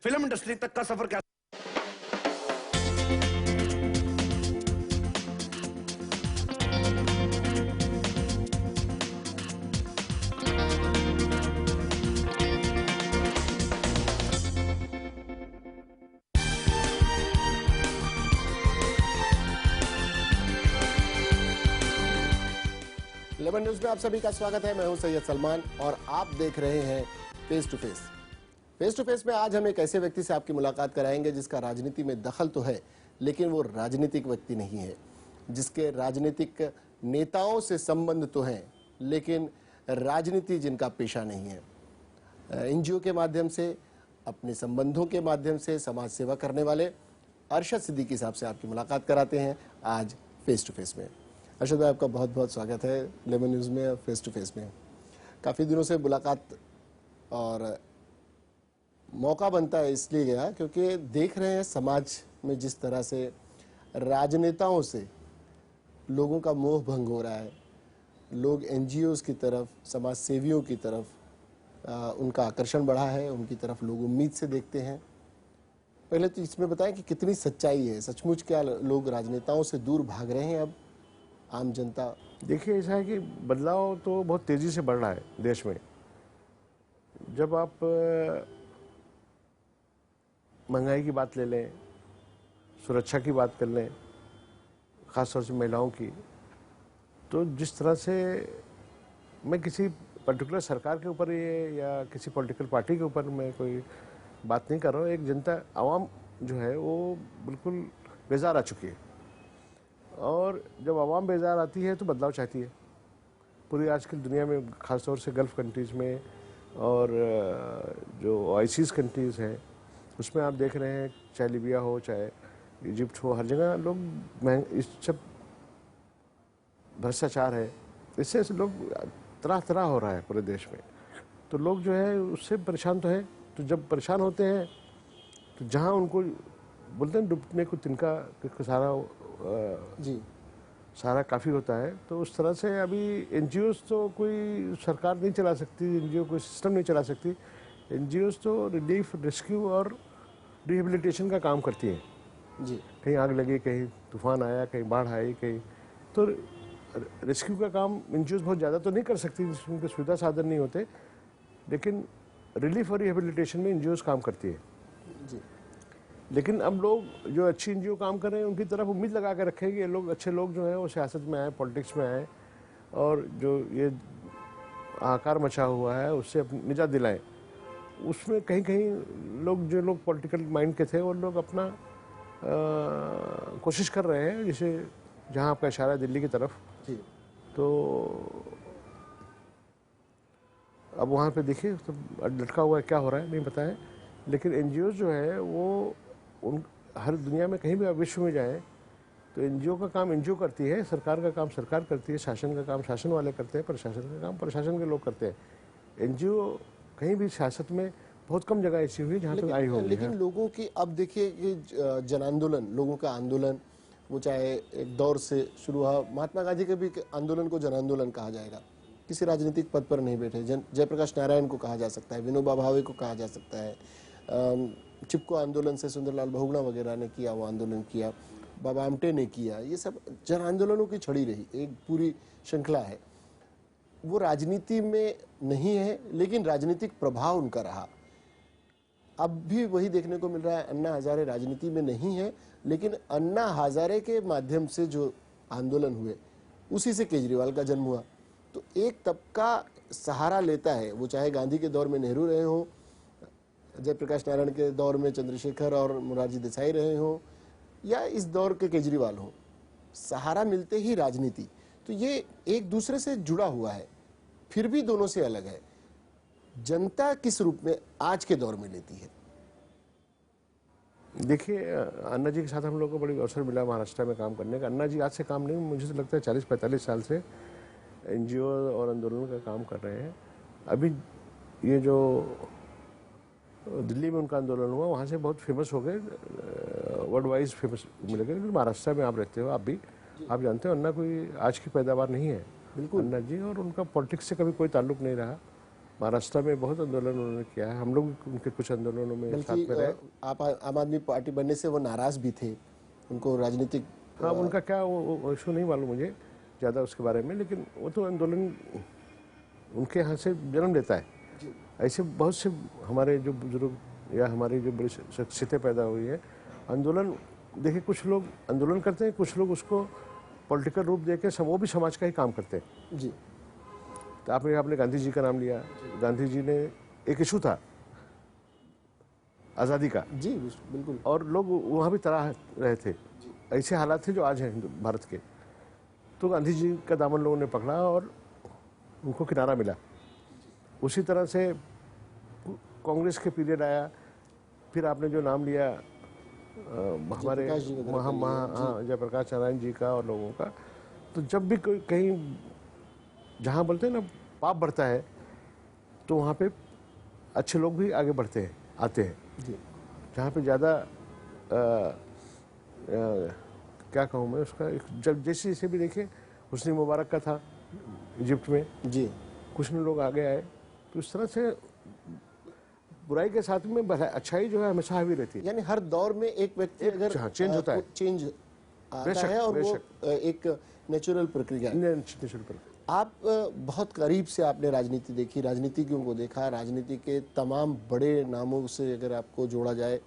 Film industry तक का सफर कैसा। लेमन न्यूज में आप सभी का स्वागत है। मैं हूं सैयद सलमान और आप देख रहे हैं face to face. Face to face में आज हम एक ऐसे व्यक्ति से आपकी मुलाकात कराएंगे जिसका राजनीति में दखल तो है, लेकिन वो राजनीतिक व्यक्ति नहीं है। जिसके राजनीतिक नेताओं से संबंध तो हैं, लेकिन राजनीति जिनका पेशा नहीं है। एनजीओ के माध्यम से, अपने संबंधों के माध्यम से समाज सेवा करने वाले अरशद सिद्दीकी साहब से आपकी मुलाकात कराते हैं आज फेस टू फेस में। अरशद भाई, आपका बहुत बहुत स्वागत है लेमन न्यूज़ में, फेस टू फेस में। काफ़ी दिनों से मुलाकात और मौका बनता है इसलिए गया क्योंकि देख रहे हैं समाज में जिस तरह से राजनेताओं से लोगों का मोह भंग हो रहा है। लोग एनजीओज़ की तरफ, समाज सेवियों की तरफ उनका आकर्षण बढ़ा है, उनकी तरफ लोग उम्मीद से देखते हैं। पहले तो इसमें बताएं कि कितनी सच्चाई है, सचमुच क्या लोग राजनेताओं से दूर भाग रहे हैं अब आम जनता? देखिए, ऐसा है कि बदलाव तो बहुत तेज़ी से बढ़ रहा है देश में। जब आप महंगाई की बात ले लें, सुरक्षा की बात कर लें, ख़ासतौर से महिलाओं की, तो जिस तरह से मैं किसी पर्टिकुलर सरकार के ऊपर ये या किसी पॉलिटिकल पार्टी के ऊपर मैं कोई बात नहीं कर रहा हूँ, एक जनता आवाम जो है वो बिल्कुल बेजार आ चुकी है। और जब आवाम बेजार आती है तो बदलाव चाहती है। पूरी आजकल दुनिया में, ख़ासतौर से गल्फ़ कंट्रीज़ में और जो ओआईसीज़ कंट्रीज़ हैं उसमें आप देख रहे हैं, चाहे लीबिया हो, चाहे इजिप्ट हो, हर जगह लोग इस सब भ्रष्टाचार है, इससे लोग तरह तरह हो रहा है पूरे देश में। तो लोग जो है उससे परेशान तो हैं। तो जब परेशान होते हैं तो जहाँ उनको बोलते हैं डूबने को तिनका सारा काफ़ी होता है। तो उस तरह से अभी एनजीओज़ तो कोई सरकार नहीं चला सकती, एनजीओ कोई सिस्टम नहीं चला सकती। एनजीओज़ तो रिलीफ, रेस्क्यू और रिहेबिलिटेशन का काम करती हैं जी। कहीं आग लगी, कहीं तूफान आया, कहीं बाढ़ आई, कहीं तो रेस्क्यू का काम एनजीओज़ बहुत ज़्यादा तो नहीं कर सकती, उनके सुविधा साधन नहीं होते, लेकिन रिलीफ और रिहेबिलिटेशन में एनजीओज़ काम करती है जी। लेकिन अब लोग जो अच्छी एनजीओ काम कर रहे हैं उनकी तरफ उम्मीद लगा कर रखे कि ये लोग, अच्छे लोग जो हैं वो सियासत में आए, पॉलिटिक्स में आए और जो ये हाहाकार मचा हुआ है उससे अपनी निजात दिलाएं। उसमें कहीं कहीं लोग, जो लोग पॉलिटिकल माइंड के थे, वो लोग अपना कोशिश कर रहे हैं, जैसे जहाँ आपका इशारा है दिल्ली की तरफ जी। तो अब वहाँ पे देखिए तो लटका हुआ है, क्या हो रहा है नहीं पता है। लेकिन एनजीओ जो है वो उन हर दुनिया में कहीं भी आप विश्व में जाएं तो एनजीओ का काम एनजीओ करती है, सरकार का काम सरकार करती है, शासन का काम शासन वाले करते हैं, प्रशासन का काम प्रशासन के लोग करते हैं। एनजीओ कहीं भी सियासत में बहुत कम जगह ऐसी हुई जहाँ तक आई होगी। लेकिन लोगों की अब देखिए कि जन आंदोलन, लोगों का आंदोलन, वो चाहे एक दौर से शुरू हुआ, महात्मा गांधी के भी आंदोलन को जन आंदोलन कहा जाएगा। किसी राजनीतिक पद पर नहीं बैठे, जयप्रकाश नारायण को कहा जा सकता है, विनोबा भावे को कहा जा सकता है, चिपको आंदोलन से सुंदरलाल बहुगुणा वगैरह ने किया, वो आंदोलन किया, बाबा आमटे ने किया, ये सब जन आंदोलनों की छड़ी रही, एक पूरी श्रृंखला है। वो राजनीति में नहीं है, लेकिन राजनीतिक प्रभाव उनका रहा। अब भी वही देखने को मिल रहा है। अन्ना हजारे राजनीति में नहीं है, लेकिन अन्ना हजारे के माध्यम से जो आंदोलन हुए उसी से केजरीवाल का जन्म हुआ। तो एक तबका सहारा लेता है, वो चाहे गांधी के दौर में नेहरू रहे हों, जयप्रकाश नारायण के दौर में चंद्रशेखर और मोरारजी देसाई रहे हों, या इस दौर के केजरीवाल हों, सहारा मिलते ही राजनीति। तो ये एक दूसरे से जुड़ा हुआ है, फिर भी दोनों से अलग है। जनता किस रूप में आज के दौर में लेती है? देखिए, अन्ना जी के साथ हम लोग को बड़ी अवसर मिला महाराष्ट्र में काम करने का। अन्ना जी आज से काम नहीं, मुझे तो लगता है 40-45 साल से एनजीओ और आंदोलन का काम कर रहे हैं। अभी ये जो दिल्ली में उनका आंदोलन हुआ, वहाँ से बहुत फेमस हो गए, वर्ल्ड वाइज फेमस मिल गए। लेकिन महाराष्ट्र में आप रहते हो, आप भी आप जानते हो अन्ना कोई आज की पैदावार नहीं है। बिल्कुल। अन्ना जी और उनका पॉलिटिक्स से कभी कोई ताल्लुक नहीं रहा। महाराष्ट्र में बहुत आंदोलन उन्होंने किया है, हम लोग उनके कुछ आंदोलनों में साथ बल्कि में रहे। आप आम आदमी पार्टी बनने से वो नाराज भी थे, उनको राजनीतिक हाँ, उनका क्या वो इशू नहीं मालूम मुझे ज़्यादा उसके बारे में, लेकिन वो तो आंदोलन उनके यहाँ से जन्म लेता है। ऐसे बहुत से हमारे जो बुजुर्ग या हमारी जो बड़ी शख्सियतें पैदा हुई है, आंदोलन देखिए कुछ लोग आंदोलन करते हैं, कुछ लोग उसको पॉलिटिकल रूप देके वो भी समाज का ही काम करते हैं। जी तो आपने गांधी जी का नाम लिया, गांधी जी ने एक इशू था आज़ादी का, जी बिल्कुल, और लोग वहाँ भी तराह रहे थे। ऐसे हालात थे जो आज हैं भारत के, तो गांधी जी का दामन लोगों ने पकड़ा और उनको किनारा मिला। उसी तरह से कांग्रेस के पीरियड आया, फिर आपने जो नाम लिया हमारे जयप्रकाश नारायण जी का और लोगों का, तो जब भी कोई कहीं जहाँ बोलते हैं ना पाप बढ़ता है, तो वहाँ पे अच्छे लोग भी आगे बढ़ते हैं, आते हैं। जहाँ पे ज़्यादा क्या कहूँ मैं उसका, जब जैसे जैसे भी देखें, हुस्नी मुबारक का था इजिप्ट में जी, कुछ न लोग आगे आए, तो इस तरह से बुराई के साथ में अच्छाई जो है हमेशा हावी रहती है। यानी हर दौर में एक व्यक्ति अगर चेंज होता है, चेंज आता है, और वो एक नेचुरल प्रक्रिया है। आप बहुत करीब से आपने राजनीति देखी, राजनीतिज्ञों को देखा, राजनीति के तमाम बड़े नामों से अगर आपको जोड़ा जाए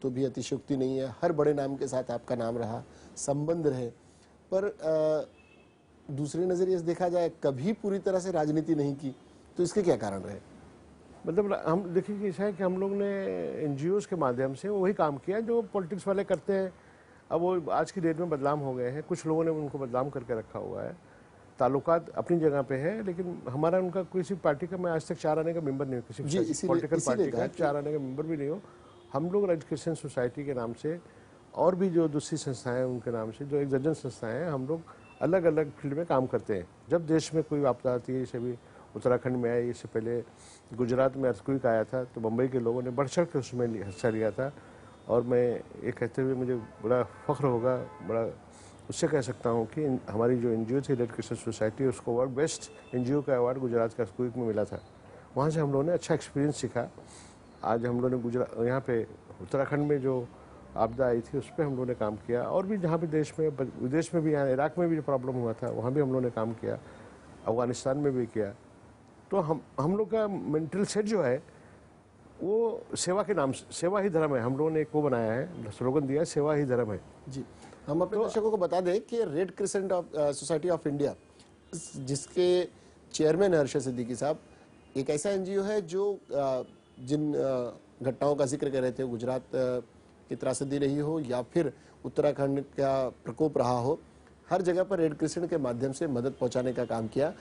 तो भी अतिशयोक्ति नहीं है। हर बड़े नाम के साथ आपका नाम रहा, संबंध रहे, पर दूसरे नजरिए से देखा जाए कभी पूरी तरह से राजनीति नहीं की, तो इसके क्या कारण रहे? मतलब हम देखिए ऐसा है कि हम लोग ने एनजीओ के माध्यम से वही काम किया जो पॉलिटिक्स वाले करते हैं। अब वो आज की डेट में बदलाव हो गए हैं, कुछ लोगों ने उनको बदनाम करके रखा हुआ है। ताल्लुकात अपनी जगह पे है, लेकिन हमारा उनका किसी पार्टी का, मैं आज तक 4 आने का मेंबर नहीं हूँ, किसी पॉलिटिकल पार्टी का 4 आने का मेंबर भी नहीं हूँ। हम लोग एजुकेशन सोसाइटी के नाम से और भी जो दूसरी संस्थाएं हैं उनके नाम से, जो एक दर्जन संस्थाएं हैं, हम लोग अलग अलग फील्ड में काम करते हैं। जब देश में कोई आपदा आती है, जैसे भी उत्तराखंड में आई, इससे पहले गुजरात में अर्थक्वेक आया था, तो मुंबई के लोगों ने बढ़ चढ़ के उसमें हिस्सा लिया था। और मैं ये कहते हुए मुझे बड़ा फख्र होगा, बड़ा उससे कह सकता हूँ कि हमारी जो एनजीओ थी रेड क्रिसेंट सोसाइटी, उसको अवार्ड बेस्ट एनजीओ का अवार्ड गुजरात का अर्थक्वेक में मिला था। वहाँ से हम लोगों ने अच्छा एक्सपीरियंस सीखा। आज हम लोगों ने यहाँ पे उत्तराखंड में जो आपदा आई थी उस पर हम लोगों ने काम किया, और भी जहाँ पे देश में विदेश में भी, यहाँ इराक में भी जो प्रॉब्लम हुआ था वहाँ भी हम लोगों ने काम किया, अफगानिस्तान में भी किया। तो हम लोग का मेंटल सेट जो है वो सेवा के नाम से, सेवा ही धर्म है। हम लोगों ने एक वो बनाया है, स्लोगन दिया है, सेवा ही धर्म है। जी, हम अपने दर्शकों को बता दें कि red crescent society of India, जिसके चेयरमैन है अर्शद सिद्दीकी साहब, एक ऐसा एनजीओ है जो जिन घटनाओं का जिक्र कर रहे थे, गुजरात की त्रासदी रही हो या फिर उत्तराखंड का प्रकोप रहा हो, हर जगह पर रेड क्रिसेंट के माध्यम से मदद पहुंचाने का काम किया।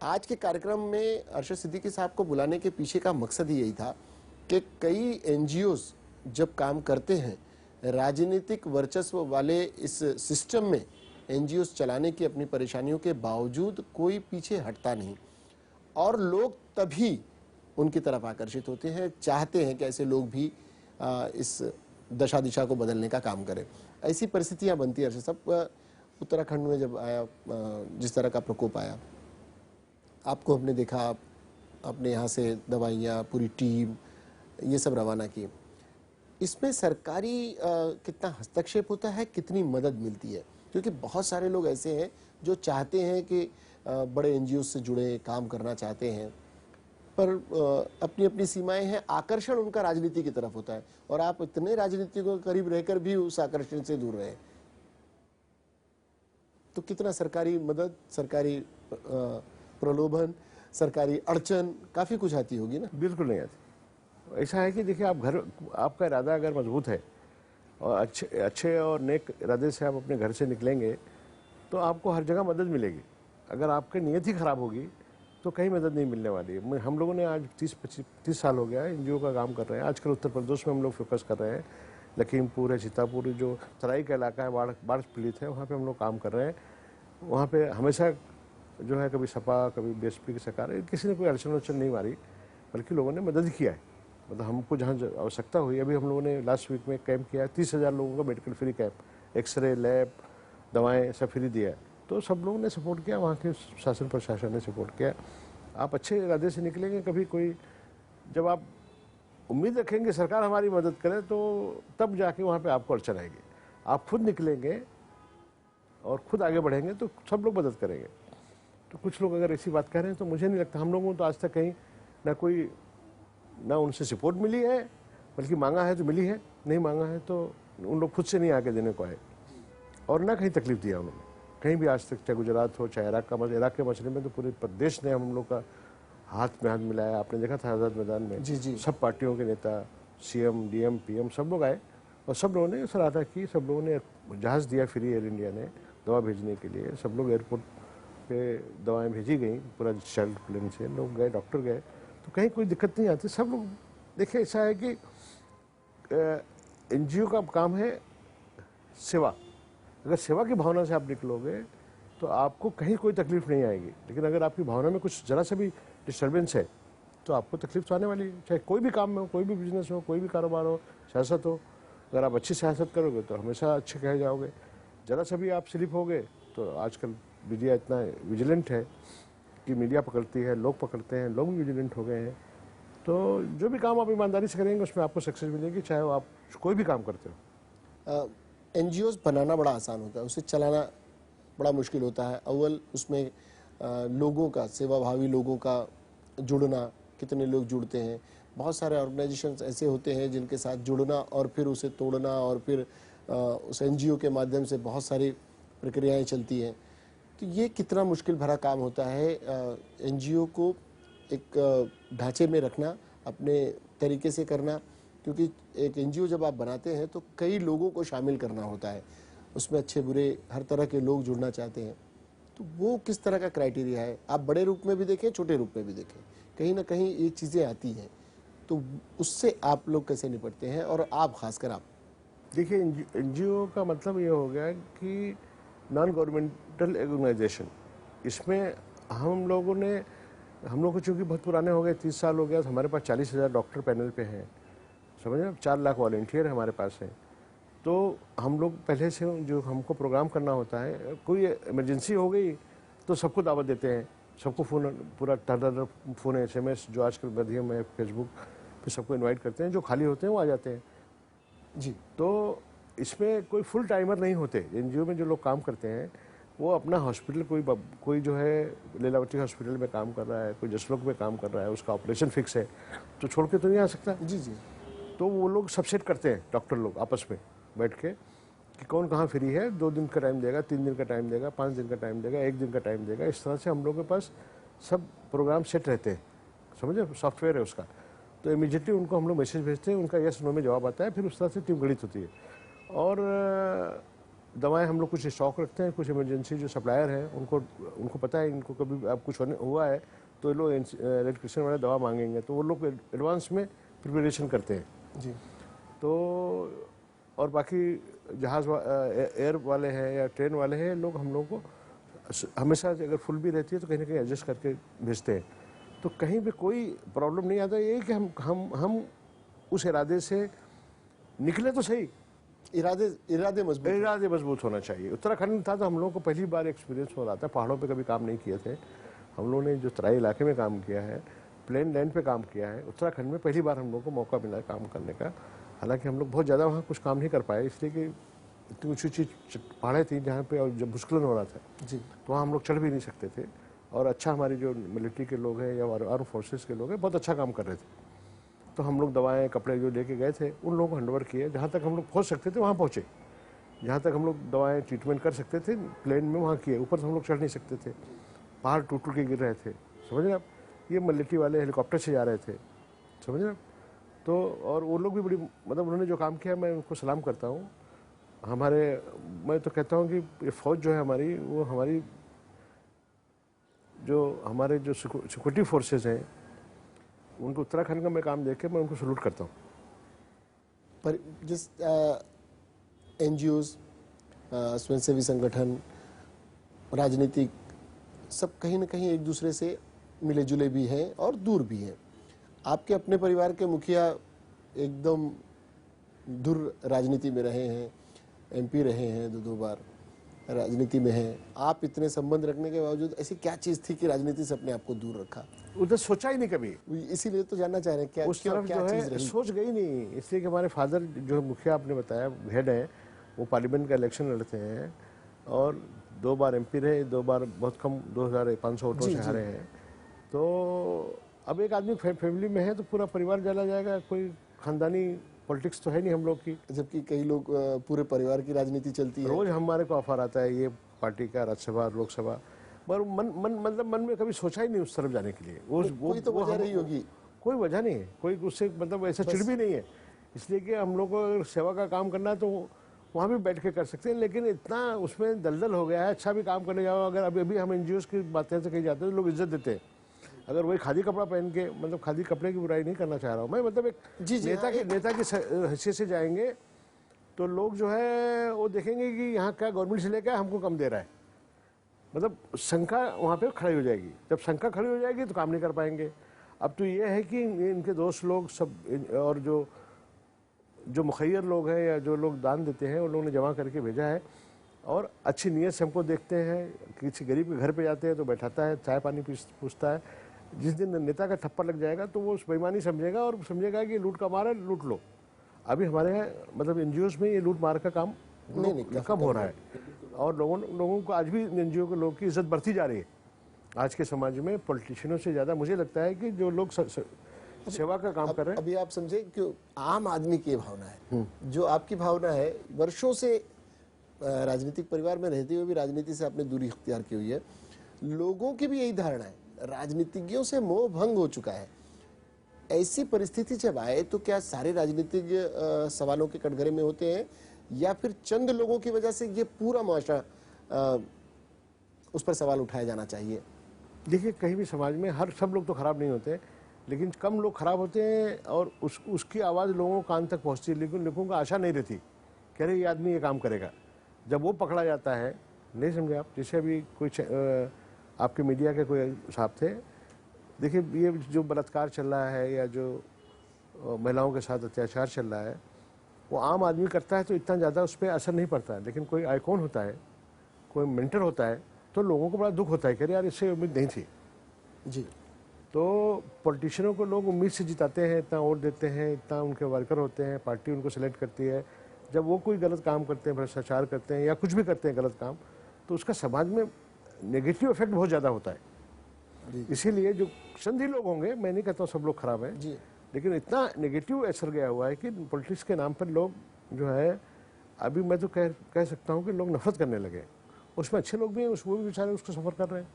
आज के कार्यक्रम में अर्शद सिद्दीकी साहब को बुलाने के पीछे का मकसद ही यही था कि कई एनजीओज जब काम करते हैं, राजनीतिक वर्चस्व वाले इस सिस्टम में एनजीओज चलाने की अपनी परेशानियों के बावजूद कोई पीछे हटता नहीं, और लोग तभी उनकी तरफ आकर्षित होते हैं, चाहते हैं कि ऐसे लोग भी इस दशा दिशा को बदलने का काम करें। ऐसी परिस्थितियां बनती है। अर्शद साहब, उत्तराखंड में जब आया, जिस तरह का प्रकोप आया, आपको हमने देखा, अपने यहाँ से दवाइयाँ, पूरी टीम, ये सब रवाना की। इसमें सरकारी कितना हस्तक्षेप होता है, कितनी मदद मिलती है? क्योंकि बहुत सारे लोग ऐसे हैं जो चाहते हैं कि बड़े एनजीओ से जुड़े काम करना चाहते हैं, पर अपनी अपनी सीमाएं हैं, आकर्षण उनका राजनीति की तरफ होता है, और आप इतने राजनीतिकों के करीब रहकर भी उस आकर्षण से दूर रहे। तो कितना सरकारी मदद, सरकारी प्रलोभन, सरकारी अड़चन, काफी कुछ आती होगी ना? बिल्कुल नहीं आती। ऐसा है कि देखिए, आपका इरादा अगर मजबूत है और अच्छे और नेक इरादे से आप अपने घर से निकलेंगे, तो आपको हर जगह मदद मिलेगी। अगर आपकी नीयत ही खराब होगी तो कहीं मदद नहीं मिलने वाली है। हम लोगों ने आज 30 साल हो गया है एनजीओ का काम कर रहे हैं। आजकल उत्तर प्रदेश में हम लोग फोकस कर रहे हैं, लखीमपुर है, सीतापुर, जो तराई का इलाका है, बाढ़ पीड़ित है, वहाँ पे हम लोग काम कर रहे हैं। वहाँ पे हमेशा जो है, कभी सपा, कभी बीएसपी की सरकार, किसी ने कोई अड़चन नहीं मारी, बल्कि लोगों ने मदद किया है। मतलब हमको जहाँ आवश्यकता हुई, अभी हम लोगों ने लास्ट वीक में कैंप किया, 30,000 लोगों का medical free camp, x-ray, lab, दवाएं सब फ्री दिया है। तो सब लोगों ने सपोर्ट किया, वहाँ के शासन प्रशासन ने सपोर्ट किया। आप अच्छे इरादे से निकलेंगे, कभी कोई जब आप उम्मीद रखेंगे सरकार हमारी मदद करे तो तब जाके वहाँ पे आपको अड़चन आएगी। आप खुद निकलेंगे और खुद आगे बढ़ेंगे तो सब लोग मदद करेंगे। तो कुछ लोग अगर ऐसी बात कह रहे हैं तो मुझे नहीं लगता, हम लोगों को तो आज तक कहीं ना उनसे सपोर्ट मिली है, बल्कि मांगा है तो मिली है, नहीं मांगा है तो उन लोग खुद से नहीं आके देने को आए, और ना कहीं तकलीफ दिया उन्होंने कहीं भी आज तक, चाहे गुजरात हो चाहे इराक के मसले में तो पूरे प्रदेश ने हम लोग का हाथ में हाथ मिलाया। आपने देखा था आज़ाद मैदान में जी जी सब पार्टियों के नेता, सीएम, डीएम, पीएम सब लोग आए और सब लोगों ने सराहना की। सब लोगों ने जहाज़ दिया फ्री, एयर इंडिया ने दवा भेजने के लिए, सब लोग एयरपोर्ट पे दवाएं भेजी गई, पूरा चाइल्ड प्लेन से लोग गए, डॉक्टर गए, तो कहीं कोई दिक्कत नहीं आती। सब लोग देखिए, ऐसा है कि एनजीओ का काम है सेवा। अगर सेवा की भावना से आप निकलोगे तो आपको कहीं कोई तकलीफ नहीं आएगी, लेकिन अगर आपकी भावना में कुछ जरा सा भी डिस्टर्बेंस है तो आपको तकलीफ तो आने वाली है, चाहे कोई भी काम में हो, कोई भी बिजनेस हो, कोई भी कारोबार हो, सियासत हो। अगर आप अच्छी सियासत करोगे तो हमेशा अच्छे कहे जाओगे, जरा सा भी आप स्लिप हो गए तो आजकल मीडिया इतना विजिलेंट है कि मीडिया पकड़ती है, लोग पकड़ते हैं, लोग भी विजिलेंट हो गए हैं। तो जो भी काम आप ईमानदारी से करेंगे उसमें आपको सक्सेस मिलेगी, चाहे वो आप कोई भी काम करते हो। एनजीओज बनाना बड़ा आसान होता है, उसे चलाना बड़ा मुश्किल होता है। अव्वल उसमें लोगों का, सेवाभावी लोगों का जुड़ना, कितने लोग जुड़ते हैं। बहुत सारे ऑर्गेनाइजेशंस ऐसे होते हैं जिनके साथ जुड़ना और फिर उसे तोड़ना, और फिर उस एनजीओ के माध्यम से बहुत सारी प्रक्रियाएं चलती हैं। तो ये कितना मुश्किल भरा काम होता है एनजीओ को एक ढांचे में रखना, अपने तरीके से करना, क्योंकि एक एनजीओ जब आप बनाते हैं तो कई लोगों को शामिल करना होता है, उसमें अच्छे बुरे हर तरह के लोग जुड़ना चाहते हैं। तो वो किस तरह का क्राइटेरिया है? आप बड़े रूप में भी देखें, छोटे रूप में भी देखें, कहीं ना कहीं ये चीज़ें आती हैं, तो उससे आप लोग कैसे निपटते हैं? और आप खासकर आप देखिए, एनजीओ का मतलब ये हो गया कि नॉन गवर्नमेंटल ऑर्गेनाइजेशन। इसमें हम लोग चूँकि बहुत पुराने हो गए, 30 साल हो गया, तो हमारे पास 40,000 डॉक्टर पैनल पे हैं, समझे, 4 लाख वॉलंटियर हमारे पास हैं। तो हम लोग पहले से जो हमको प्रोग्राम करना होता है, कोई इमरजेंसी हो गई तो सबको दावत देते हैं, सबको फ़ोन, पूरा टर्नर फ़ोन, SMS जो आजकल माध्यम है, फेसबुक पे सबको इनवाइट करते हैं, जो खाली होते हैं वो आ जाते हैं जी। तो इसमें कोई फुल टाइमर नहीं होते। एनजीओ में जो लोग काम करते हैं वो अपना हॉस्पिटल, कोई जो है लीलावती हॉस्पिटल में काम कर रहा है, कोई जसलोक में काम कर रहा है, उसका ऑपरेशन फिक्स है तो छोड़ के तो नहीं आ सकता। जी जी। तो वो लोग सबसेट करते हैं, डॉक्टर लोग आपस में बैठ के, कि कौन कहाँ फ्री है, 2 दिन का टाइम देगा, 3 दिन का टाइम देगा, 5 दिन का टाइम देगा, 1 दिन का टाइम देगा। इस तरह से हम लोग के पास सब प्रोग्राम सेट रहते हैं, समझे, सॉफ्टवेयर है उसका। तो इमीडिएटली उनको हम लोग मैसेज भेजते हैं, उनका यस नो में जवाब आता है, फिर उस तरह से टीम गठित होती है। और दवाएं हम लोग कुछ स्टॉक रखते हैं, कुछ इमरजेंसी जो सप्लायर हैं उनको पता है, इनको कभी अब कुछ हुआ है तो ये लोग इलेक्ट्रिशियन वाले दवा मांगेंगे, तो वो लोग एडवांस में प्रिपरेशन करते हैं जी। तो। और बाकी जहाज़ एयर वाले हैं या ट्रेन वाले हैं, लोग हम लोग को हमेशा अगर फुल भी रहती है तो कहीं ना कहीं एडजस्ट करके भेजते हैं, तो कहीं भी कोई प्रॉब्लम नहीं आता। ये कि हम उस इरादे से निकले तो सही, इरादे मजबूत होना चाहिए। उत्तराखंड में था तो हम लोगों को पहली बार एक्सपीरियंस हो रहा था, पहाड़ों पे कभी काम नहीं किए थे हम लोगों ने, जो तराई इलाके में काम किया है, प्लेन लैंड पे काम किया है, उत्तराखंड में पहली बार हम लोग को मौका मिला काम करने का। हालांकि हम लोग बहुत ज़्यादा वहाँ कुछ काम नहीं कर पाए, इसलिए कि इतनी ऊँची ऊँची पहाड़ें थी जहाँ पे, और जब भूस्खलन हो रहा था जी, तो वहाँ हम लोग चढ़ भी नहीं सकते थे। और अच्छा, हमारी जो मिलिट्री के लोग हैं या आर्म फोर्सेस के लोग हैं बहुत अच्छा काम कर रहे थे, तो हम लोग दवाएं, कपड़े जो लेके गए थे उन लोगों को हैंडओवर किए, जहाँ तक हम लोग पहुँच सकते थे वहाँ पहुँचे, जहाँ तक हम लोग दवाएं ट्रीटमेंट कर सकते थे प्लेन में वहाँ किए। ऊपर से हम लोग चढ़ नहीं सकते थे, पहाड़ टूट के गिर रहे थे, समझ रहे आप। ये मिलिट्री वाले हेलीकॉप्टर से जा रहे थे, समझ रहे आप। तो और वो लोग भी बड़ी, मतलब उन्होंने जो काम किया मैं उनको सलाम करता हूँ। मैं तो कहता हूँ कि ये फौज जो है हमारी, वो हमारे जो सिक्योरिटी फोर्सेज हैं उनको, उत्तराखंड का मैं काम देख के मैं उनको सलूट करता हूँ। पर जिस एनजीओज, स्वयंसेवी संगठन, राजनीतिक, सब कहीं ना कहीं एक दूसरे से मिले जुले भी हैं और दूर भी हैं। आपके अपने परिवार के मुखिया एकदम दूर राजनीति में रहे हैं, MP रहे हैं, 2 बार राजनीति में हैं। आप इतने संबंध रखने के बावजूद ऐसी क्या चीज़ थी कि राजनीति से अपने आप को दूर रखा? उधर सोचा ही नहीं कभी, इसीलिए तो जानना चाह रहे हैं क्या उस तरफ क्या जो चीज है रही। सोच गई नहीं। इसलिए कि हमारे फादर जो मुखिया आपने बताया हेड है, वो पार्लियामेंट का इलेक्शन लड़ते हैं और 2 बार एमपी रहे, 2 बार बहुत कम 2500 वोटों जी से जी। हारे हैं। तो अब एक आदमी फैमिली में है तो पूरा परिवार जला जाएगा, कोई खानदानी पॉलिटिक्स तो है नहीं हम लोग की। जबकि कई लोग पूरे परिवार की राजनीति चलती है। रोज हमारे को ऑफर आता है ये पार्टी का, राज्यसभा लोकसभा, पर मतलब मन में कभी सोचा ही नहीं उस तरफ जाने के लिए। कोई तो वजह रही होगी। कोई वजह नहीं है, कोई उससे मतलब ऐसा चिड़ भी नहीं है। इसलिए कि हम लोग को अगर सेवा का काम करना है तो वहाँ भी बैठ के कर सकते हैं, लेकिन इतना उसमें दलदल हो गया है। अच्छा भी काम करने जाओ, अगर अभी अभी हम एनजीओ की बातें से कही जाते हैं तो लोग इज्जत देते हैं। अगर वही खादी कपड़ा पहन के, मतलब खादी कपड़े की बुराई नहीं करना चाह रहा हूँ मैं, मतलब एक जी जी, नेता की हैसियत से जाएंगे तो लोग जो है वो देखेंगे कि यहाँ क्या गवर्नमेंट से लेकर हमको कम दे रहा है, मतलब शंका वहाँ पे खड़ी हो जाएगी। जब शंका खड़ी हो जाएगी तो काम नहीं कर पाएंगे। अब तो ये है कि इनके दोस्त लोग सब और जो मुखैर लोग हैं या जो लोग दान देते हैं उन लोगों ने जमा करके भेजा है और अच्छी नीयत से हमको देखते हैं। किसी गरीब के घर पे जाते हैं तो बैठाता है, चाय पानी पूछता है। जिस दिन नेता का थप्पड़ लग जाएगा तो वो बेईमानी समझेगा और समझेगा कि लूट का मार है, लूट लो। अभी हमारे यहाँ मतलब एनजीओ में ये लूट मार का काम कम हो रहा है और लोगों को आज भी एनजीओ के लोगों की इज्जत बढ़ती जा रही है। आज के समाज में पॉलिटिशियनों से ज़्यादा मुझे लगता है कि जो लोग सेवा का काम कर रहे हैं। अभी आप समझे कि आम आदमी की भावना है, जो आपकी भावना है, वर्षों से राजनीतिक परिवार में रहते हुए भी राजनीति से आपने दूरी इख्तियार की हुई है। लोगों की भी यही धारणा है, राजनीतिज्ञों से मोह भंग हो चुका है। ऐसी परिस्थिति जब आए तो क्या सारे राजनीतिक सवालों के कटघरे में होते हैं या फिर चंद लोगों की वजह से ये पूरा मुआशरा उस पर सवाल उठाया जाना चाहिए? देखिए, कहीं भी समाज में सब लोग तो खराब नहीं होते, लेकिन कम लोग खराब होते हैं और उसकी आवाज़ लोगों को कान तक पहुंचती है, लेकिन लोगों को आशा नहीं रहती कह रहे ये आदमी ये काम करेगा। जब वो पकड़ा जाता है, नहीं समझे आप, जैसे अभी कोई आपके मीडिया के कोई साहब थे, देखिए ये जो बलात्कार चल रहा है या जो महिलाओं के साथ अत्याचार चल रहा है वो आम आदमी करता है तो इतना ज़्यादा उस पर असर नहीं पड़ता है, लेकिन कोई आइकॉन होता है, कोई मेंटर होता है तो लोगों को बड़ा दुख होता है कि यार इससे उम्मीद नहीं थी। जी। तो पॉलिटिशियनों को लोग उम्मीद से जिताते हैं, इतना वोट देते हैं, इतना उनके वर्कर होते हैं, पार्टी उनको सेलेक्ट करती है। जब वो कोई गलत काम करते हैं, भ्रष्टाचार करते हैं या कुछ भी करते हैं गलत काम, तो उसका समाज में नेगेटिव इफेक्ट बहुत ज़्यादा होता है। इसीलिए जो संधि लोग होंगे, मैं नहीं कहता हूँ सब लोग खराब हैं, लेकिन इतना नेगेटिव असर गया हुआ है कि पॉलिटिक्स के नाम पर लोग जो है, अभी मैं तो कह सकता हूँ कि लोग नफरत करने लगे। उसमें अच्छे लोग भी हैं, वो भी बेचारे उसको सफ़र कर रहे हैं,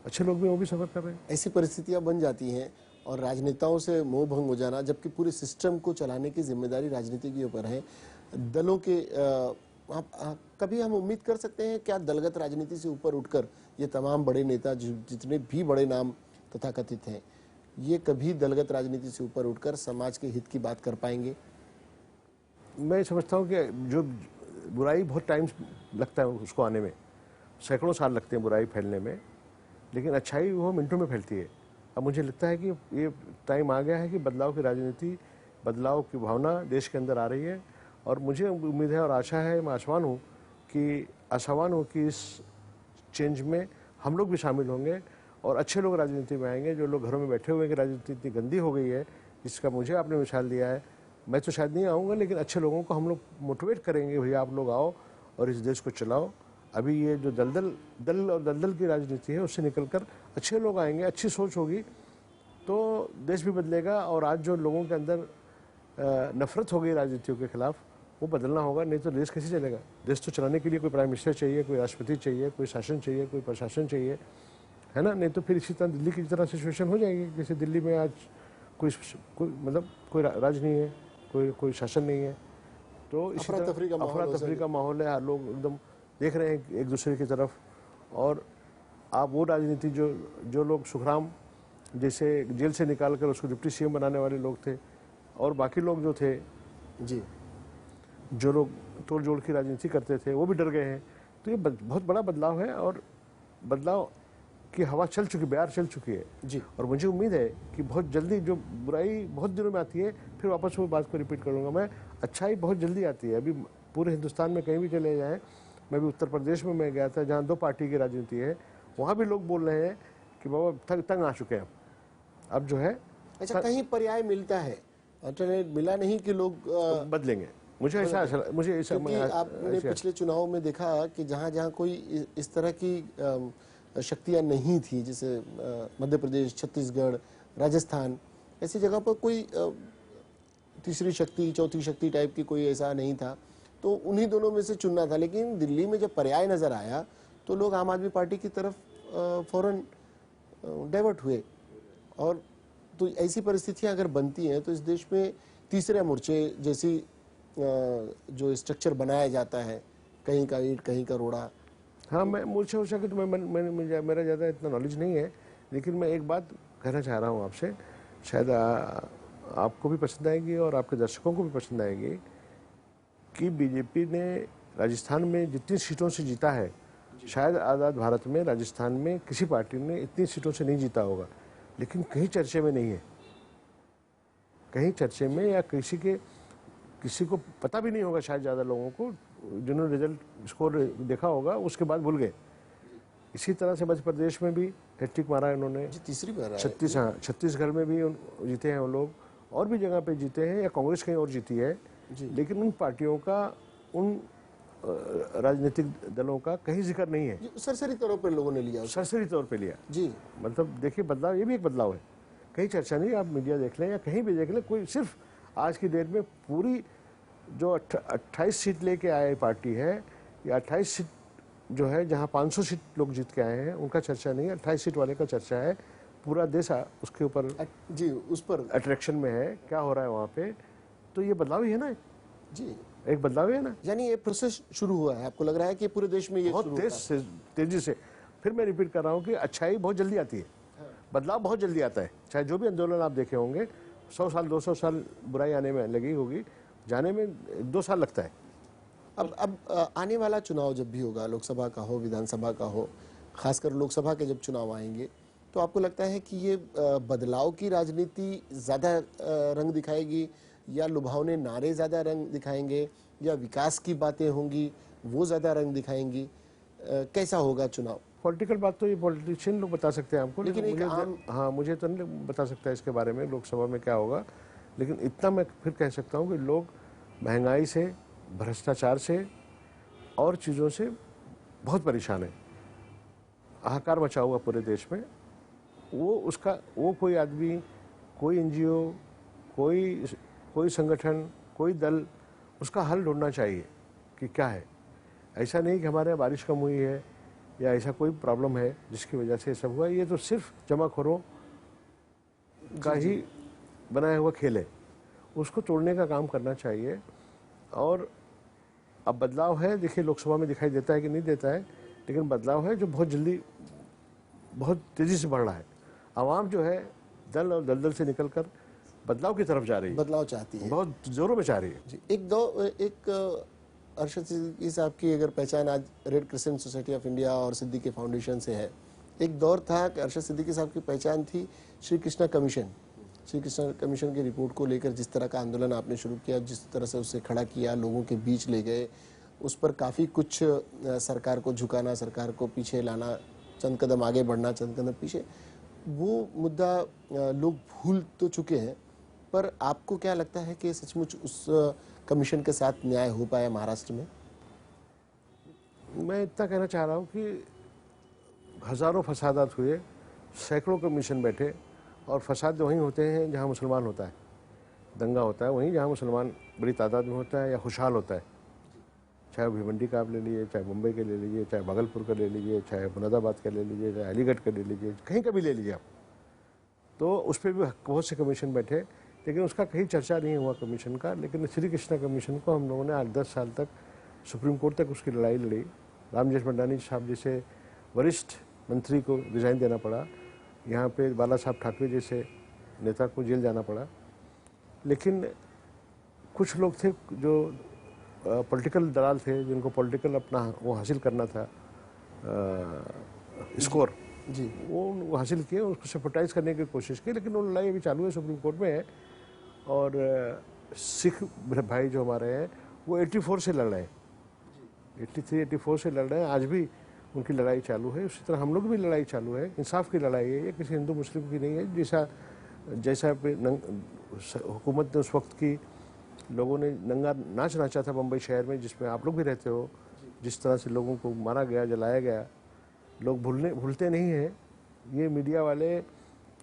अच्छे लोग भी वो भी सफ़र कर रहे हैं। ऐसी परिस्थितियां बन जाती हैं और राजनेताओं से मोह भंग हो जाना, जबकि पूरे सिस्टम को चलाने की जिम्मेदारी राजनीति के ऊपर है, दलों के कभी हम उम्मीद कर सकते हैं क्या दलगत राजनीति से ऊपर उठकर ये तमाम बड़े नेता जितने भी बड़े नाम तथाकथित हैं, ये कभी दलगत राजनीति से ऊपर उठकर समाज के हित की बात कर पाएंगे? मैं समझता हूँ कि जो बुराई बहुत टाइम लगता है उसको आने में, सैकड़ों साल लगते हैं बुराई फैलने में, लेकिन अच्छाई वो मिनटों में फैलती है। अब मुझे लगता है कि ये टाइम आ गया है कि बदलाव की राजनीति, बदलाव की भावना देश के अंदर आ रही है और मुझे उम्मीद है और आशा है, मैं आशावान हूँ कि इस चेंज में हम लोग भी शामिल होंगे और अच्छे लोग राजनीति में आएंगे। जो लोग घरों में बैठे हुए हैं कि राजनीति इतनी गंदी हो गई है, जिसका मुझे आपने मिसाल दिया है, मैं तो शायद नहीं आऊँगा, लेकिन अच्छे लोगों को हम लोग मोटिवेट करेंगे, भैया आप लोग आओ और इस देश को चलाओ। अभी ये जो दलदल की राजनीति है उससे निकलकर अच्छे लोग आएंगे, अच्छी सोच होगी तो देश भी बदलेगा। और आज जो लोगों के अंदर नफरत हो गई राजनीतियों के खिलाफ, वो बदलना होगा, नहीं तो देश कैसे चलेगा। देश तो चलाने के लिए कोई प्राइम मिनिस्टर चाहिए, कोई राष्ट्रपति चाहिए, कोई शासन चाहिए, कोई प्रशासन चाहिए, है ना। नहीं तो फिर इसी तरह दिल्ली की तरह सिचुएशन हो जाएगी, जैसे दिल्ली में आज कोई मतलब कोई राज नहीं है, कोई शासन नहीं है, तो इसी तरह अफरा तफरी का माहौल है। लोग एकदम देख रहे हैं एक दूसरे की तरफ। और आप वो राजनीति जो लोग सुखराम जैसे जेल से निकाल कर उसको डिप्टी सीएम बनाने वाले लोग थे और बाकी लोग जो थे जी, जो लोग तोड़ जोड़ की राजनीति करते थे, वो भी डर गए हैं। तो ये बहुत बड़ा बदलाव है और बदलाव की हवा चल चुकी, बयार चल चुकी है जी। और मुझे उम्मीद है कि बहुत जल्दी, जो बुराई बहुत दिनों में आती है, फिर वापस वो बात को रिपीट करूँगा मैं, अच्छाई बहुत जल्दी आती है। अभी पूरे हिंदुस्तान में कहीं भी चले जाएँ, मैं भी उत्तर प्रदेश में मैं गया था जहाँ 2 पार्टी की राजनीति है, वहाँ भी लोग बोल रहे हैं कि बाबा तंग आ चुके हैं, अब जो है अच्छा, कहीं पर्याय मिलता है, अल्टरनेट मिला नहीं कि लोग बदलेंगे। मुझे ऐसा क्योंकि आपने पिछले चुनाव में देखा कि जहां जहां कोई इस तरह की शक्तियां नहीं थी, जैसे मध्य प्रदेश, छत्तीसगढ़, राजस्थान, ऐसी जगह पर कोई तीसरी शक्ति, चौथी शक्ति टाइप की कोई ऐसा नहीं था, तो उन्हीं दोनों में से चुनना था। लेकिन दिल्ली में जब पर्याय नजर आया तो लोग आम आदमी पार्टी की तरफ फौरन डाइवर्ट हुए। और तो ऐसी परिस्थितियां अगर बनती हैं तो इस देश में तीसरे मोर्चे जैसी जो स्ट्रक्चर बनाया जाता है, कहीं का ईंट कहीं का रोड़ा। हाँ, मैं मूर्छा उर्छा की तो मेरा ज़्यादा इतना नॉलेज नहीं है, लेकिन मैं एक बात कहना चाह रहा हूँ आपसे, शायद आपको भी पसंद आएगी और आपके दर्शकों को भी पसंद आएगी, कि बीजेपी ने राजस्थान में जितनी सीटों से जीता है, शायद आज़ाद भारत में राजस्थान में किसी पार्टी ने इतनी सीटों से नहीं जीता होगा, लेकिन कहीं चर्चे में नहीं है। कहीं चर्चे में या किसी को पता भी नहीं होगा, शायद ज़्यादा लोगों को, जिन्होंने रिजल्ट स्कोर देखा होगा उसके बाद भूल गए। इसी तरह से मध्य प्रदेश में भी हैट्रिक मारा है उन्होंने, तीसरी बार। छत्तीसगढ़ में भी जीते हैं वो लोग, और भी जगह पे जीते हैं, या कांग्रेस कहीं और जीती है। लेकिन उन पार्टियों का, उन राजनीतिक दलों का कहीं जिक्र नहीं है। सरसरी तौर पर लोगों ने लिया, सरसरी तौर पे लिया जी। मतलब देखिए, बदलाव, ये भी एक बदलाव है। कहीं चर्चा नहीं, आप मीडिया देख लें या कहीं भी देख लें, कोई सिर्फ आज की डेट में पूरी जो 28 सीट लेके आए पार्टी है, या 28 सीट जो है जहां 500 सीट लोग जीत के आए हैं, उनका चर्चा नहीं है, 28 सीट वाले का चर्चा है। पूरा देश उसके ऊपर जी, उस पर अट्रैक्शन में है, क्या हो रहा है वहाँ पे। तो ये बदलाव ही है ना जी, एक बदलाव है ना। यानी ये प्रोसेस शुरू हुआ है, आपको लग रहा है कि पूरे देश में ये बहुत तेजी से। फिर मैं रिपीट कर रहा हूँ कि अच्छाई बहुत जल्दी आती है, बदलाव बहुत जल्दी आता है। चाहे जो भी आंदोलन आप देखे होंगे, 100 साल 200 साल बुराई आने में लगी होगी, जाने में 2 साल लगता है। अब आने वाला चुनाव जब भी होगा, लोकसभा का हो, विधानसभा का हो, खासकर लोकसभा के जब चुनाव आएंगे, तो आपको लगता है कि ये बदलाव की राजनीति ज़्यादा रंग दिखाएगी, या लुभावने नारे ज़्यादा रंग दिखाएंगे, या विकास की बातें होंगी वो ज़्यादा रंग दिखाएंगी? कैसा होगा चुनाव? पॉलिटिकल बात तो ये पॉलिटिशियन लोग बता सकते हैं आपको, लेकिन मुझे तो नहीं बता सकता इसके बारे में लोकसभा में क्या होगा। लेकिन इतना मैं फिर कह सकता हूँ कि लोग महंगाई से, भ्रष्टाचार से और चीज़ों से बहुत परेशान है। हाहाकार मचा हुआ पूरे देश में। वो कोई आदमी, कोई एनजीओ, कोई संगठन, कोई दल, उसका हल ढूंढना चाहिए कि क्या है। ऐसा नहीं कि हमारे यहाँ बारिश कम हुई है या ऐसा कोई प्रॉब्लम है जिसकी वजह से सब हुआ। ये तो सिर्फ जमाखोरों का ही बनाया हुआ खेल है, उसको तोड़ने का काम करना चाहिए। और अब बदलाव है, देखिए लोकसभा में दिखाई देता है कि नहीं देता है, लेकिन बदलाव है जो बहुत जल्दी, बहुत तेज़ी से बढ़ रहा है। आवाम जो है दल और दलदल से निकलकर बदलाव की तरफ जा रही है, बदलाव चाहती है, बहुत जोरों में चाह रही है। एक अरशद सिद्दीकी साहब की अगर पहचान आज red crescent society of India और सिद्दीकी फाउंडेशन से है, एक दौर था कि अरशद सिद्दीकी साहब की पहचान थी श्री कृष्णा कमीशन। श्री कृष्णा कमीशन की रिपोर्ट को लेकर जिस तरह का आंदोलन आपने शुरू किया, जिस तरह से उसे खड़ा किया, लोगों के बीच ले गए, उस पर काफ़ी कुछ सरकार को झुकाना, सरकार को पीछे लाना, चंद कदम आगे बढ़ना, चंद कदम पीछे, वो मुद्दा लोग भूल तो चुके हैं। पर आपको क्या लगता है कि सचमुच उस कमीशन के साथ न्याय हो पाया महाराष्ट्र में? मैं इतना कहना चाह रहा हूँ कि हज़ारों फसादात हुए, सैकड़ों कमीशन बैठे, और फसाद वहीं होते हैं जहाँ मुसलमान होता है, दंगा होता है वहीं जहाँ मुसलमान बड़ी तादाद में होता है या खुशहाल होता है। चाहे भिवंडी का आप ले लीजिए, चाहे मुंबई के ले लीजिए, चाहे भागलपुर का ले लीजिए, चाहे मुरादाबाद का ले लीजिए, चाहे अलीगढ़ का ले लीजिए, कहीं का भी ले लीजिए आप, तो उस पर भी बहुत से कमीशन बैठे, लेकिन उसका कहीं चर्चा नहीं हुआ कमीशन का। लेकिन श्री कृष्णा कमीशन को हम लोगों ने 8-10 साल तक सुप्रीम कोर्ट तक उसकी लड़ाई लड़ी। राम जेठमलानी साहब जैसे वरिष्ठ मंत्री को रिज़ाइन देना पड़ा, यहाँ पे बाला साहब ठाकरे जैसे नेता को जेल जाना पड़ा। लेकिन कुछ लोग थे जो पॉलिटिकल दलाल थे, जिनको पॉलिटिकल अपना वो हासिल करना था स्कोर जी, वो हासिल किए, उसको सपोर्टाइज करने की कोशिश की। लेकिन वो लड़ाई अभी चालू है, सुप्रीम कोर्ट में है। और सिख भाई जो हमारे हैं वो 84 से लड़ रहे हैं, 83-84 से लड़ रहे हैं, आज भी उनकी लड़ाई चालू है। उसी तरह हम लोग भी लड़ाई चालू है, इंसाफ की लड़ाई है, ये किसी हिंदू मुस्लिम की नहीं है। जैसा जैसा हुकूमत ने उस वक्त की लोगों ने नंगा नाच नाचा था बम्बई शहर में, जिसमें आप लोग भी रहते हो, जिस तरह से लोगों को मारा गया, जलाया गया, लोग भूलते नहीं हैं। ये मीडिया वाले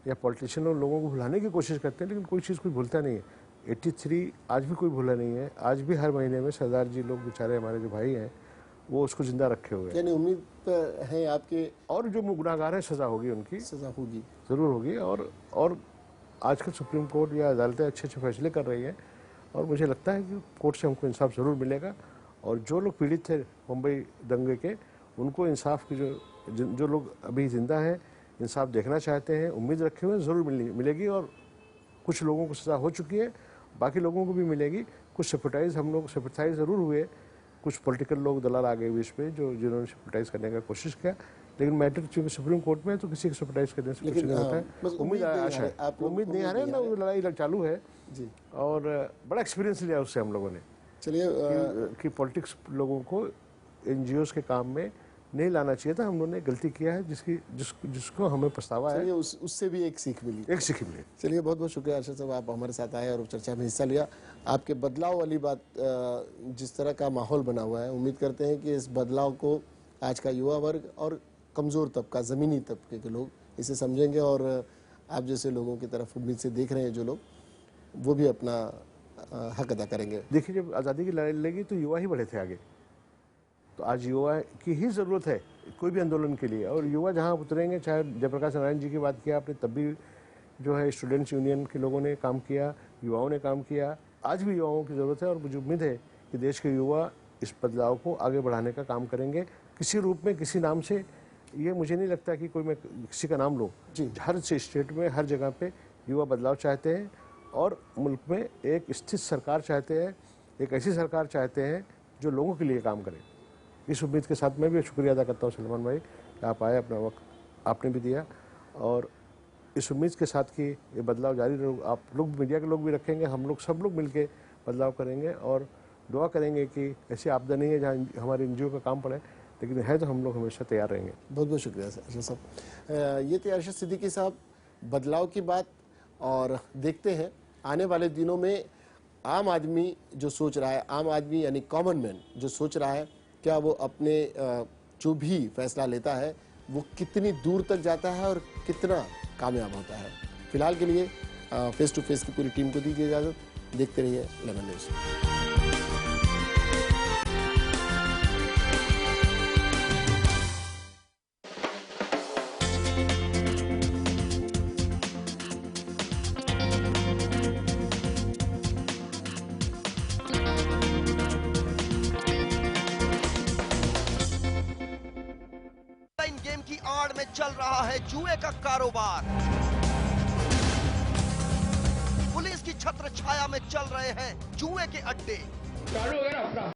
या पॉलिटिशियन लोगों को भुलाने की कोशिश करते हैं, लेकिन कोई चीज़ कोई भूलता नहीं है। 83 आज भी कोई भूला नहीं है। आज भी हर महीने में सरदार जी लोग बेचारे हमारे जो भाई हैं वो उसको जिंदा रखे हुए हैं। यानी उम्मीद है आपके, और जो गुनाहगार है सज़ा होगी, उनकी सजा होगी, ज़रूर होगी। और आजकल सुप्रीम कोर्ट या अदालतें अच्छे अच्छे फैसले कर रही हैं और मुझे लगता है कि कोर्ट से हमको इंसाफ ज़रूर मिलेगा। और जो लोग पीड़ित थे मुंबई दंगे के, उनको इंसाफ की जो लोग अभी जिंदा हैं, इंसाफ देखना चाहते हैं, उम्मीद रखे हुए ज़रूर मिलेगी। और कुछ लोगों को सज़ा हो चुकी है, बाकी लोगों को भी मिलेगी। कुछ हम लोग सिंपैथाइज ज़रूर हुए, कुछ पॉलिटिकल लोग दलाल आ गए हुए इस पर जिन्होंने सिंपैथाइज करने का कोशिश किया, लेकिन मैटर चूंकि सुप्रीम कोर्ट में है तो किसी को सिंपैथाइज करने से कुछ नहीं होता है। उम्मीद आशा है, उम्मीद नहीं आ रहा है ना, लड़ाई चालू है जी। और बड़ा एक्सपीरियंस लिया उससे हम लोगों ने। चलिए कि पॉलिटिक्स लोगों को एनजीओज के काम में नहीं लाना चाहिए था। हम लोगों ने गलती किया है जिसको हमें पछतावा है। उससे भी एक सीख मिली, चलिए बहुत बहुत शुक्रिया अर्शद साहब, आप हमारे साथ आए और चर्चा में हिस्सा लिया। आपके बदलाव वाली बात, जिस तरह का माहौल बना हुआ है, उम्मीद करते हैं कि इस बदलाव को आज का युवा वर्ग और कमज़ोर तबका, ज़मीनी तबके के लोग इसे समझेंगे और आप जैसे लोगों की तरफ उम्मीद से देख रहे हैं जो लोग, वो भी अपना हक अदा करेंगे। देखिए, जब आज़ादी की लड़ाई लगी तो युवा ही बढ़े थे आगे, तो आज युवा की ही ज़रूरत है कोई भी आंदोलन के लिए। और युवा जहाँ उतरेंगे, चाहे जयप्रकाश नारायण जी की बात किया आपने, तब भी जो है स्टूडेंट्स यूनियन के लोगों ने काम किया, युवाओं ने काम किया। आज भी युवाओं की ज़रूरत है और मुझे उम्मीद है कि देश के युवा इस बदलाव को आगे बढ़ाने का काम करेंगे, किसी रूप में, किसी नाम से। ये मुझे नहीं लगता कि कोई मैं किसी का नाम लूँ जी। हर स्टेट में, हर जगह पे युवा बदलाव चाहते हैं और मुल्क में एक स्थिर सरकार चाहते हैं, एक ऐसी सरकार चाहते हैं जो लोगों के लिए काम करे। इस उम्मीद के साथ मैं भी शुक्रिया अदा करता हूँ सलमान भाई, आप आए, अपना वक्त आपने भी दिया, और इस उम्मीद के साथ कि ये बदलाव जारी रहे। आप लोग, मीडिया के लोग भी रखेंगे, हम लोग सब लोग मिलके बदलाव करेंगे और दुआ करेंगे कि ऐसी आपदा नहीं है जहाँ हमारे एनजीओ का काम पड़े, लेकिन है तो हम लोग हमेशा तैयार रहेंगे। बहुत बहुत शुक्रिया अर्शद साहब। ये थे अर्शद सिद्दीकी साहब, बदलाव की बात। और देखते हैं आने वाले दिनों में आम आदमी जो सोच रहा है, आम आदमी यानी कॉमन मैन जो सोच रहा है, क्या वो अपने जो भी फैसला लेता है वो कितनी दूर तक जाता है और कितना कामयाब होता है। फिलहाल के लिए फेस टू फेस की पूरी टीम को दीजिए इजाज़त। देखते रहिए लेमन न्यूज़। गेम की आड़ में चल रहा है जुए का कारोबार। पुलिस की छत्र छाया में चल रहे हैं जुए के अड्डे।